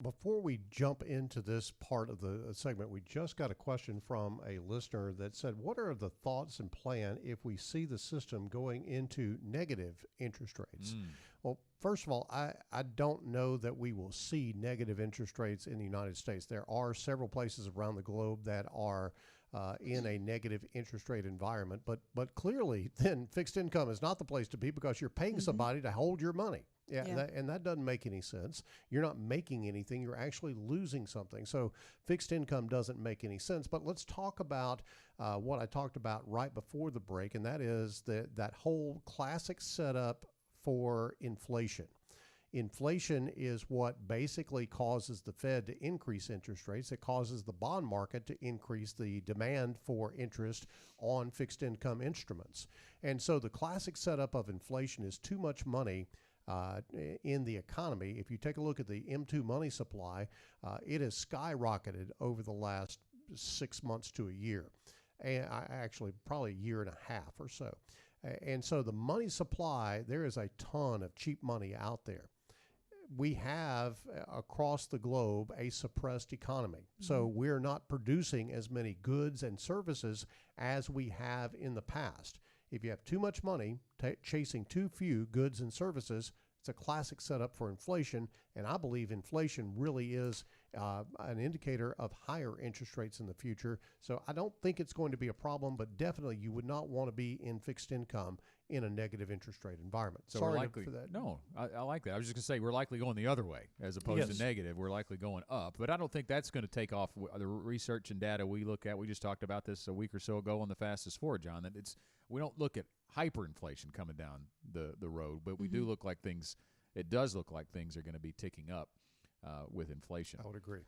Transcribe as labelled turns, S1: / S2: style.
S1: Before we jump into this part of the segment, we just got a question from a listener that said, what are the thoughts and plan if we see the system going into negative interest rates? Well, first of all, I don't know that we will see negative interest rates in the United States. There are several places around the globe that are in a negative interest rate environment, but clearly then fixed income is not the place to be because you're paying somebody to hold your money. Yeah. And that doesn't make any sense. You're not making anything. You're actually losing something. So fixed income doesn't make any sense. But let's talk about what I talked about right before the break, and that is that whole classic setup for inflation. Inflation is what basically causes the Fed to increase interest rates. It causes the bond market to increase the demand for interest on fixed income instruments. And so the classic setup of inflation is too much money in the economy. If you take a look at the M2 money supply, it has skyrocketed over the last 6 months to a year, and actually probably a year and a half or so. And so the money supply, there is a ton of cheap money out there. We have across the globe a suppressed economy. So we're not producing as many goods and services as we have in the past. If you have too much money chasing too few goods and services, it's a classic setup for inflation. And I believe inflation really is an indicator of higher interest rates in the future. So I don't think it's going to be a problem, but definitely you would not want to be in fixed income in a negative interest rate environment.
S2: So
S1: Sorry
S2: we're likely,
S1: for that.
S2: No, I like that. I was just going to say we're likely going the other way as opposed to negative. We're likely going up. But I don't think that's going to take off. The research and data we look at, we just talked about this a week or so ago on the Fastest Forward, John, that we don't look at hyperinflation coming down the road, but we do look like things – it does look like things are going to be ticking up with inflation.
S1: I would agree.